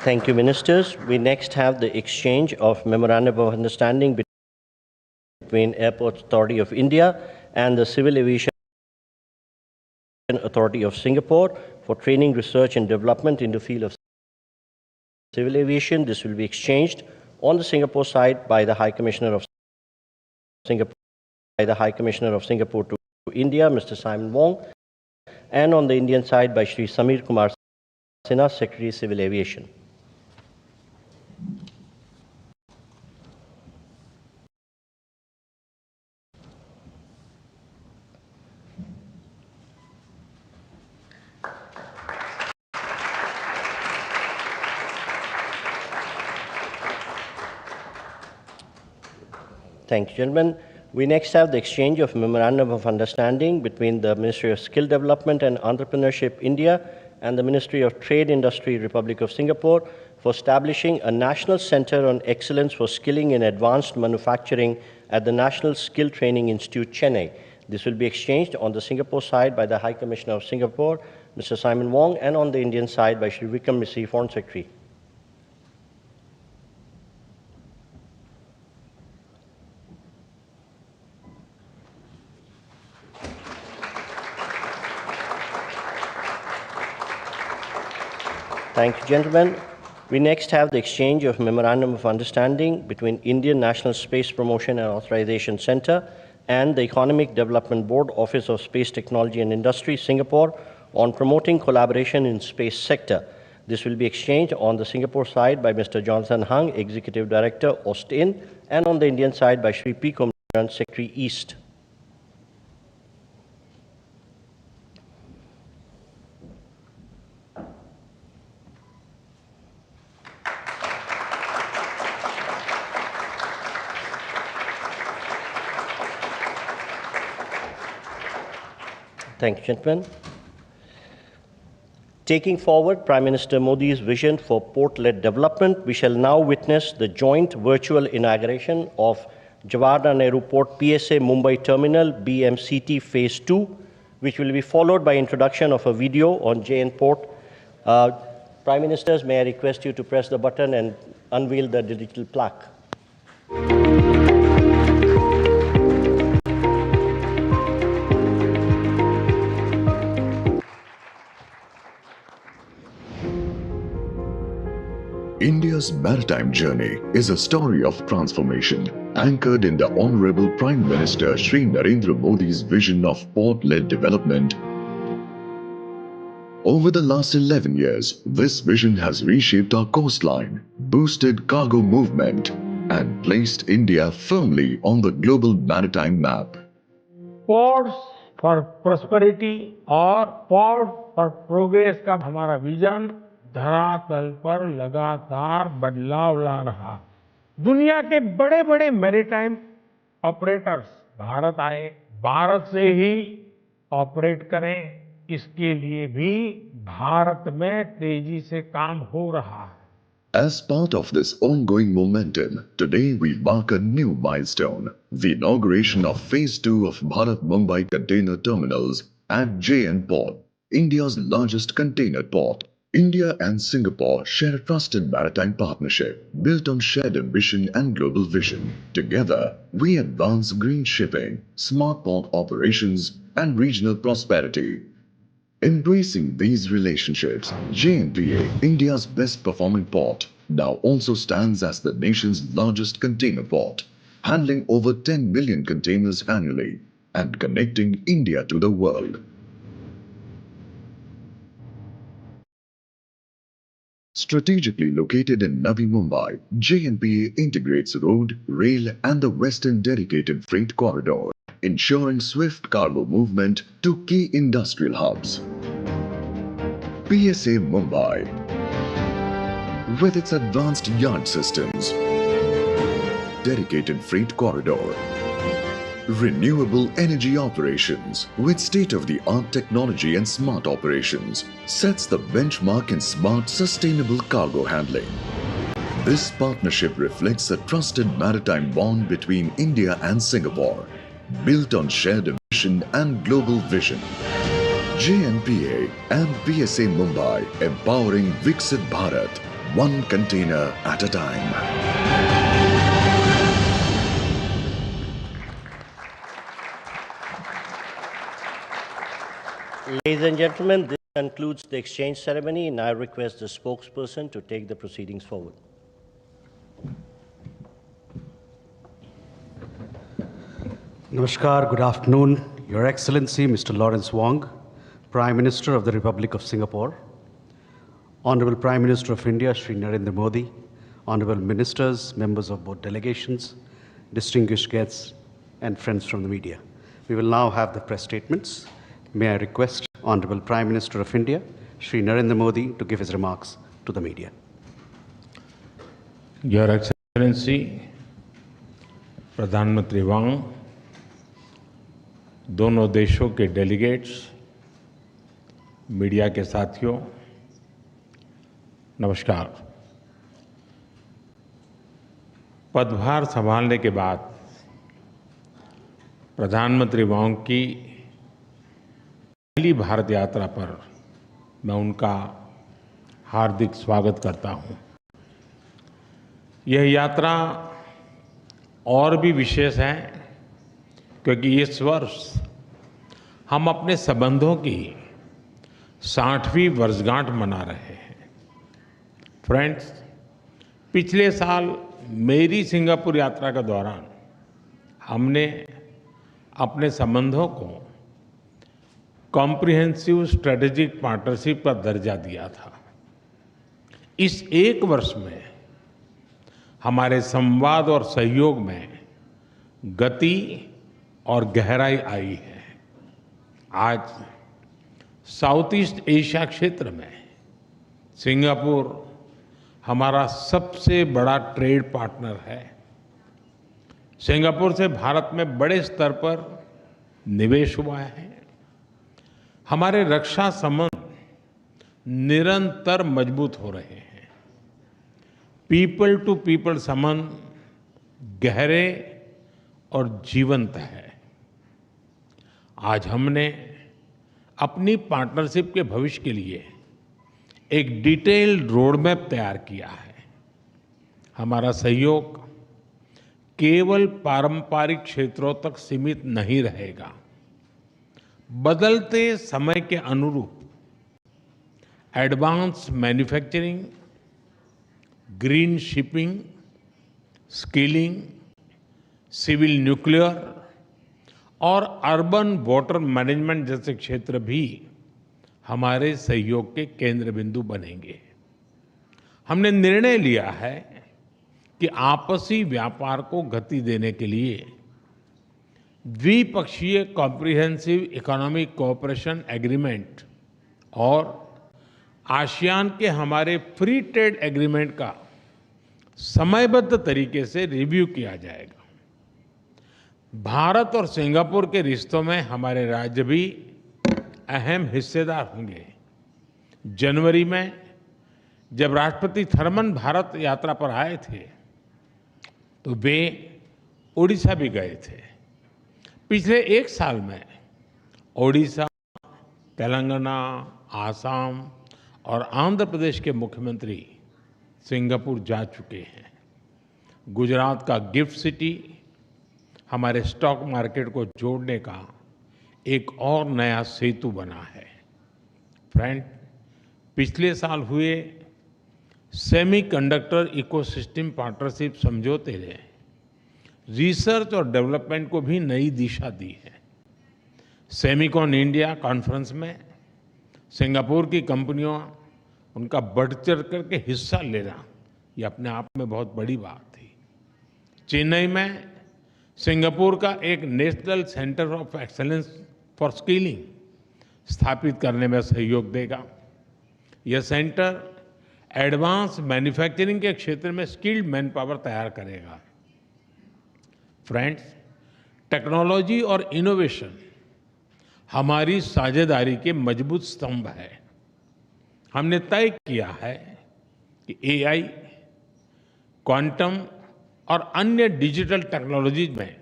Thank you, Ministers. We next have the exchange of Memorandum of Understanding between Airports Authority of India and the Civil Aviation Authority of Singapore for training, research and development in the field of civil aviation. This will be exchanged on the Singapore side by the High Commissioner of Singapore to India, Mr. Simon Wong, and on the Indian side by Shri Samir Kumar Sinha, Secretary Civil Aviation. Thank you, gentlemen. We next have the exchange of Memorandum of Understanding between the Ministry of Skill Development and Entrepreneurship, India, and the Ministry of Trade Industry, Republic of Singapore, for establishing a National Center on Excellence for Skilling in Advanced Manufacturing at the National Skill Training Institute, Chennai. This will be exchanged on the Singapore side by the High Commissioner of Singapore, Mr. Simon Wong, and on the Indian side by Shri Vikram Misri, Foreign Secretary. Thank you, gentlemen. We next have the exchange of Memorandum of Understanding between Indian National Space Promotion and Authorization Center and the Economic Development Board, Office of Space Technology and Industry, Singapore, on promoting collaboration in space sector. This will be exchanged on the Singapore side by Mr. Jonathan Hung, Executive Director, OSTIN, and on the Indian side by Shri P. Komaran, Secretary, East. Thank you, gentlemen. Taking forward Prime Minister Modi's vision for port-led development, we shall now witness the joint virtual inauguration of Jawaharlal Nehru Port PSA Mumbai Terminal BMCT Phase 2, which will be followed by introduction of a video on JN Port. Prime Ministers, may I request you to press the button and unveil the digital plaque. India's maritime journey is a story of transformation anchored in the Honorable Prime Minister Shri Narendra Modi's vision of port-led development. Over the last 11 years, this vision has reshaped our coastline, boosted cargo movement, and placed India firmly on the global maritime map. Ports for prosperity और Port for Progress का हमारा vision धरातल पर लगातार बदलाव ला रहा। दुनिया के बड़े बड़े मैरीटाइम ऑपरेटर्स भारत आए, भारत से ही ऑपरेट करें, इसके लिए भी भारत में तेजी से काम हो रहा है। As part of this ongoing momentum, today we mark a new milestone, the inauguration of Phase 2 of Bharat Mumbai Container Terminals at JN Port, India's largest container port. India and Singapore share a trusted maritime partnership built on shared ambition and global vision. Together, we advance green shipping, smart port operations, and regional prosperity. Embracing these relationships, JNPA, India's best performing port, now also stands as the nation's largest container port, handling over 10 million containers annually and connecting India to the world. Strategically located in Navi Mumbai, JNPA integrates road, rail and the western dedicated freight corridor, ensuring swift cargo movement to key industrial hubs. PSA Mumbai, with its advanced yard systems, dedicated freight corridor, renewable energy operations with state-of-the-art technology and smart operations, sets the benchmark in smart, sustainable cargo handling. This partnership reflects a trusted maritime bond between India and Singapore, built on shared ambition and global vision. JNPA and PSA Mumbai, empowering Viksit Bharat, one container at a time. Ladies and gentlemen, this concludes the exchange ceremony, and I request the spokesperson to take the proceedings forward. Namaskar, good afternoon, Your Excellency Mr. Lawrence Wong, Prime Minister of the Republic of Singapore, Honorable Prime Minister of India, Shri Narendra Modi, Honorable Ministers, members of both delegations, distinguished guests, and friends from the media. We will now have the press statements. May I request Honorable Prime Minister of India, Shri Narendra Modi, to give his remarks to the media. Your Excellency, प्रधानमंत्री वांग, दोनों देशों के delegates, media के साथियों, नमस्कार। पदभार संभालने के बाद प्रधानमंत्री वांग की पहली भारत यात्रा पर मैं उनका हार्दिक स्वागत करता हूं। यह यात्रा और भी विशेष है क्योंकि इस वर्ष हम अपने संबंधों की 60वीं वर्षगांठ मना रहे हैं। फ्रेंड्स, पिछले साल मेरी सिंगापुर यात्रा के दौरान हमने अपने संबंधों को कॉम्प्रिहेंसिव स्ट्रेटेजिक पार्टनरशिप का दर्जा दिया था। इस एक वर्ष में हमारे संवाद और सहयोग में गति और गहराई आई है। आज साउथ ईस्ट एशिया क्षेत्र में सिंगापुर हमारा सबसे बड़ा ट्रेड पार्टनर है। सिंगापुर से भारत में बड़े स्तर पर निवेश हुआ है। हमारे रक्षा संबंध निरंतर मजबूत हो रहे हैं। पीपल टू पीपल संबंध गहरे और जीवंत है। आज हमने अपनी पार्टनरशिप के भविष्य के लिए एक डिटेल्ड रोड मैप तैयार किया है। हमारा सहयोग केवल पारंपरिक क्षेत्रों तक सीमित नहीं रहेगा। बदलते समय के अनुरूप advance manufacturing, green shipping, skilling, civil nuclear और अर्बन वाटर मैनेजमेंट जैसे क्षेत्र भी हमारे सहयोग के केंद्र बिंदु बनेंगे। हमने निर्णय लिया है कि आपसी व्यापार को गति देने के लिए द्विपक्षीय कॉम्प्रिहेंसिव इकोनॉमिक कोऑपरेशन एग्रीमेंट और आसियान के हमारे फ्री ट्रेड एग्रीमेंट का समयबद्ध तरीके से रिव्यू किया जाएगा। भारत और सिंगापुर के रिश्तों में हमारे राज्य भी अहम हिस्सेदार होंगे। जनवरी में जब राष्ट्रपति थर्मन भारत यात्रा पर आए थे तो वे ओडिशा भी गए थे। पिछले एक साल में ओडिशा, तेलंगाना, आसाम और आंध्र प्रदेश के मुख्यमंत्री सिंगापुर जा चुके हैं। गुजरात का गिफ्ट सिटी हमारे स्टॉक मार्केट को जोड़ने का एक और नया सेतु बना है। फ्रेंड, पिछले साल हुए सेमीकंडक्टर इकोसिस्टम पार्टनरशिप समझौते ने रिसर्च और डेवलपमेंट को भी नई दिशा दी है। सेमिकॉन इंडिया कॉन्फ्रेंस में सिंगापुर की कंपनियों उनका बढ़ चढ़ करके हिस्सा लेना ये अपने आप में बहुत बड़ी बात थी। चेन्नई में सिंगापुर का एक national centre of excellence for skilling स्थापित करने में सहयोग देगा। यह सेंटर एडवांस मैन्युफैक्चरिंग के क्षेत्र में स्किल्ड मैन पावर तैयार करेगा। फ्रेंड्स, टेक्नोलॉजी और इनोवेशन हमारी साझेदारी के मजबूत स्तंभ है। हमने तय किया है कि एआई, क्वांटम और अन्य डिजिटल टेक्नोलॉजीज में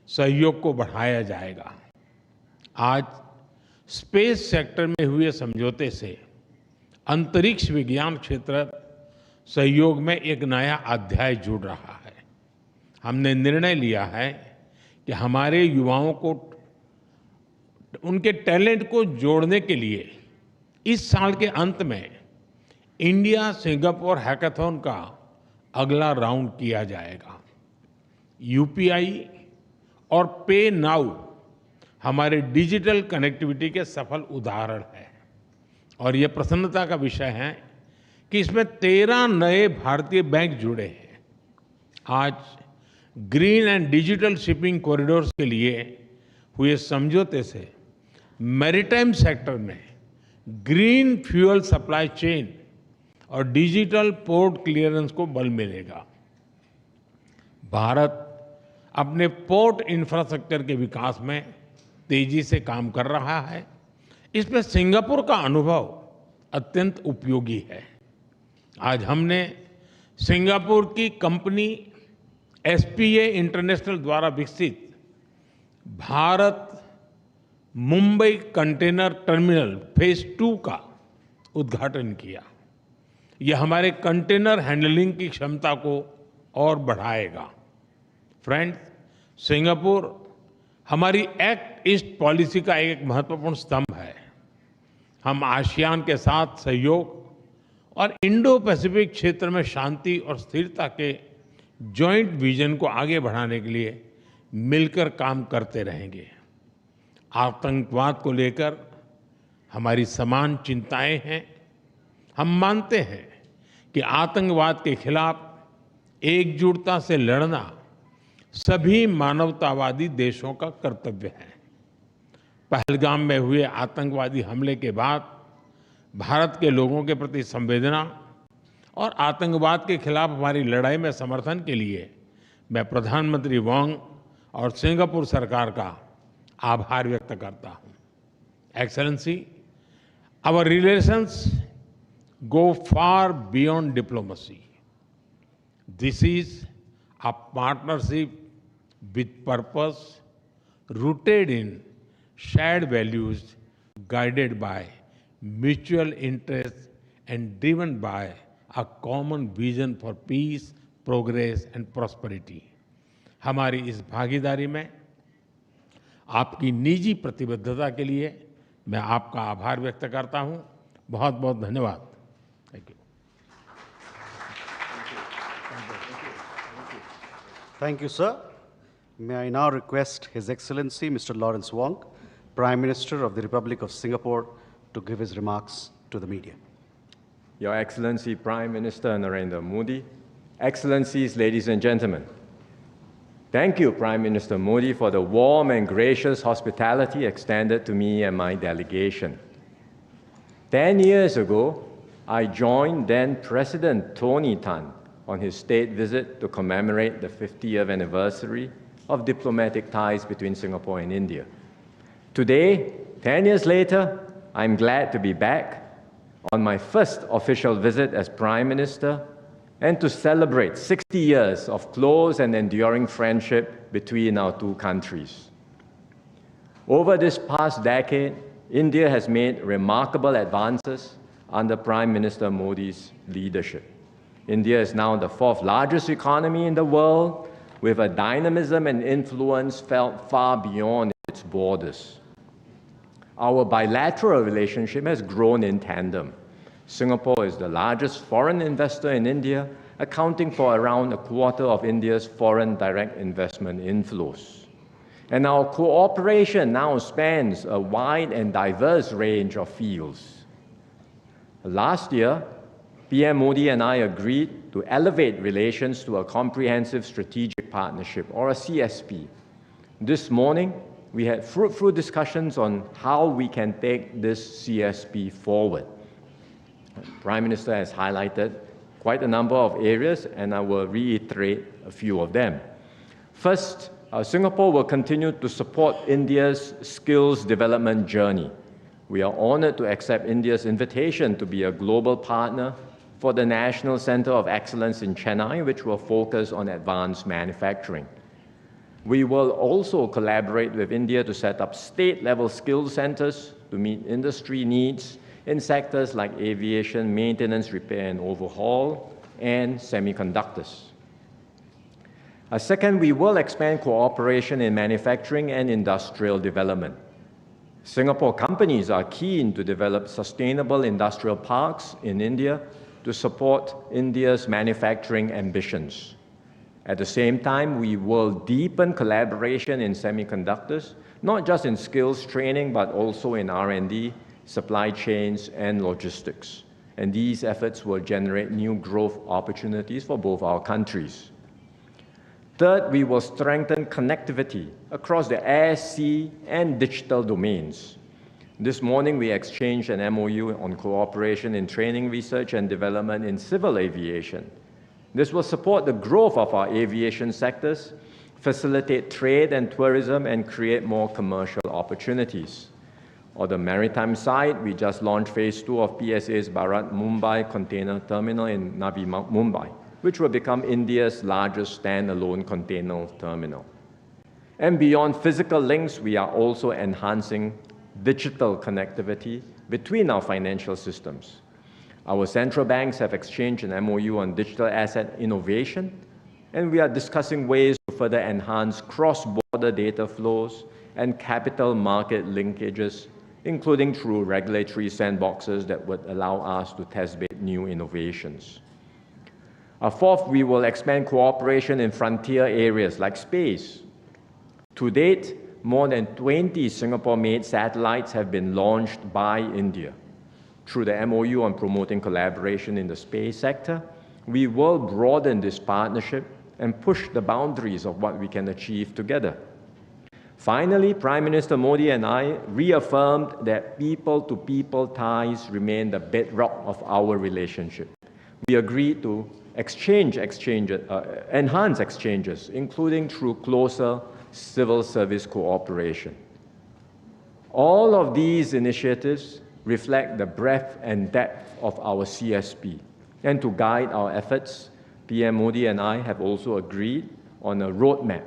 सहयोग को बढ़ाया जाएगा। आज स्पेस सेक्टर में हुए समझौते से अंतरिक्ष विज्ञान क्षेत्र सहयोग में एक नया अध्याय जुड़ रहा है। हमने निर्णय लिया है कि हमारे युवाओं को उनके टैलेंट को जोड़ने के लिए इस साल के अंत में इंडिया सिंगापुर हैकाथॉन का अगला राउंड किया जाएगा। यूपीआई और पे नाउ हमारे डिजिटल कनेक्टिविटी के सफल उदाहरण हैं और ये प्रसन्नता का विषय है कि इसमें 13 नए भारतीय बैंक जुड़े हैं। आज green and digital shipping corridors के लिए हुए समझौते से मैरीटाइम सेक्टर में ग्रीन फ्यूल सप्लाई चेन और डिजिटल पोर्ट क्लियरेंस को बल मिलेगा। भारत अपने पोर्ट इंफ्रास्ट्रक्चर के विकास में तेजी से काम कर रहा है। इसमें सिंगापुर का अनुभव अत्यंत उपयोगी है। आज हमने सिंगापुर की कंपनी एसपीए इंटरनेशनल द्वारा विकसित Bharat Mumbai container terminal phase 2 का उद्घाटन किया। यह हमारे कंटेनर हैंडलिंग की क्षमता को और बढ़ाएगा। फ्रेंड्स, सिंगापुर हमारी एक्ट ईस्ट पॉलिसी का एक महत्वपूर्ण स्तंभ है। हम आसियान के साथ सहयोग और इंडो पैसिफिक क्षेत्र में शांति और स्थिरता के जॉइंट विजन को आगे बढ़ाने के लिए मिलकर काम करते रहेंगे। आतंकवाद को लेकर हमारी समान चिंताएं हैं। हम मानते हैं कि आतंकवाद के खिलाफ एकजुटता से लड़ना सभी मानवतावादी देशों का कर्तव्य है। पहलगाम में हुए आतंकवादी हमले के बाद भारत के लोगों के प्रति संवेदना और आतंकवाद के खिलाफ हमारी लड़ाई में समर्थन के लिए मैं प्रधानमंत्री वोंग और सिंगापुर सरकार का आभार व्यक्त करता हूं। Excellency, our relations go far beyond diplomacy. This is a partnership with purpose, rooted in shared values, guided by mutual interest and driven by a common vision for peace, progress and prosperity. हमारी इस भागीदारी में आपकी निजी प्रतिबद्धता के लिए मैं आपका आभार व्यक्त करता हूं। बहुत बहुत धन्यवाद। Thank you. Thank you, sir. May I now request His Excellency Mr. Lawrence Wong, Prime Minister of the Republic of Singapore, to give his remarks to the media. Your Excellency Prime Minister Narendra Modi, Excellencies, ladies and gentlemen, thank you, Prime Minister Modi, for the warm and gracious hospitality extended to me and my delegation. 10 years ago, I joined then President Tony Tan on his state visit to commemorate the 50th anniversary of diplomatic ties between Singapore and India. Today, 10 years later, I'm glad to be back on my first official visit as Prime Minister and to celebrate 60 years of close and enduring friendship between our two countries. Over this past decade, India has made remarkable advances under Prime Minister Modi's leadership. India is now the 4th largest economy in the world, with a dynamism and influence felt far beyond its borders. Our bilateral relationship has grown in tandem. Singapore is the largest foreign investor in India, accounting for around a quarter of India's foreign direct investment inflows. And our cooperation now spans a wide and diverse range of fields. Last year, PM Modi and I agreed to elevate relations to a comprehensive strategic partnership, or a CSP. This morning, we had fruitful discussions on how we can take this CSP forward. The Prime Minister has highlighted quite a number of areas, and I will reiterate a few of them. First, Singapore will continue to support India's skills development journey. We are honored to accept India's invitation to be a global partner for the National Center of Excellence in Chennai, which will focus on advanced manufacturing. We will also collaborate with India to set up state-level skills centers to meet industry needs in sectors like aviation, maintenance, repair and overhaul, and semiconductors. Second, we will expand cooperation in manufacturing and industrial development. Singapore companies are keen to develop sustainable industrial parks in India to support India's manufacturing ambitions. At the same time, we will deepen collaboration in semiconductors, not just in skills training, but also in R&D, supply chains, and logistics. And these efforts will generate new growth opportunities for both our countries. Third, we will strengthen connectivity across the air, sea, and digital domains. This morning, we exchanged an MOU on cooperation in training, research, and development in civil aviation. This will support the growth of our aviation sectors, facilitate trade and tourism, and create more commercial opportunities. On the maritime side, we just launched Phase 2 of PSA's Bharat Mumbai Container Terminal in Navi Mumbai, which will become India's largest standalone container terminal. And beyond physical links, we are also enhancing digital connectivity between our financial systems. Our central banks have exchanged an MOU on digital asset innovation, and we are discussing ways to further enhance cross-border data flows and capital market linkages, including through regulatory sandboxes that would allow us to test bed new innovations. Fourth, we will expand cooperation in frontier areas like space. To date, more than 20 Singapore-made satellites have been launched by India. Through the MOU on promoting collaboration in the space sector, we will broaden this partnership and push the boundaries of what we can achieve together. Finally, Prime Minister Modi and I reaffirmed that people-to-people ties remain the bedrock of our relationship. We agreed to enhance exchanges, including through closer civil service cooperation. All of these initiatives reflect the breadth and depth of our CSP. And to guide our efforts, PM Modi and I have also agreed on a roadmap,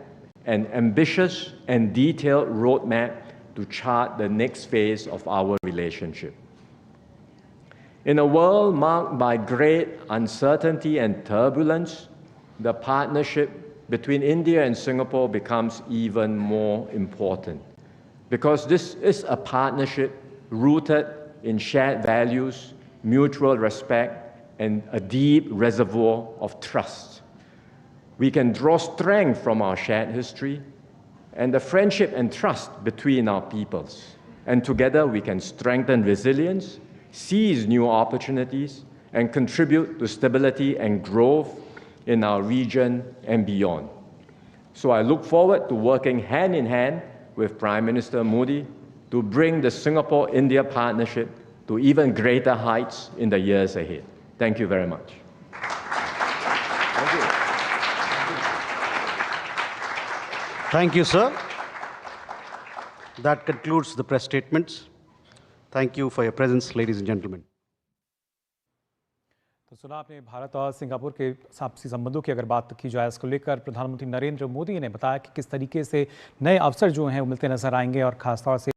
an ambitious and detailed roadmap to chart the next phase of our relationship. In a world marked by great uncertainty and turbulence, the partnership between India and Singapore becomes even more important, because this is a partnership rooted in shared values, mutual respect, and a deep reservoir of trust. We can draw strength from our shared history and the friendship and trust between our peoples. And together we can strengthen resilience, seize new opportunities, and contribute to stability and growth in our region and beyond. So I look forward to working hand in hand with Prime Minister Modi to bring the Singapore-India partnership to even greater heights in the years ahead. Thank you very much. Thank you. Thank you, sir. That concludes the press statements. Thank you for your presence, ladies and gentlemen. तो सुना आपने भारत और Singapore के आपसी संबंधों की अगर बात की जाए, इसको लेकर प्रधानमंत्री नरेंद्र मोदी ने बताया कि किस तरीके से नए अवसर जो हैं वो मिलते नजर आएंगे और खासतौर से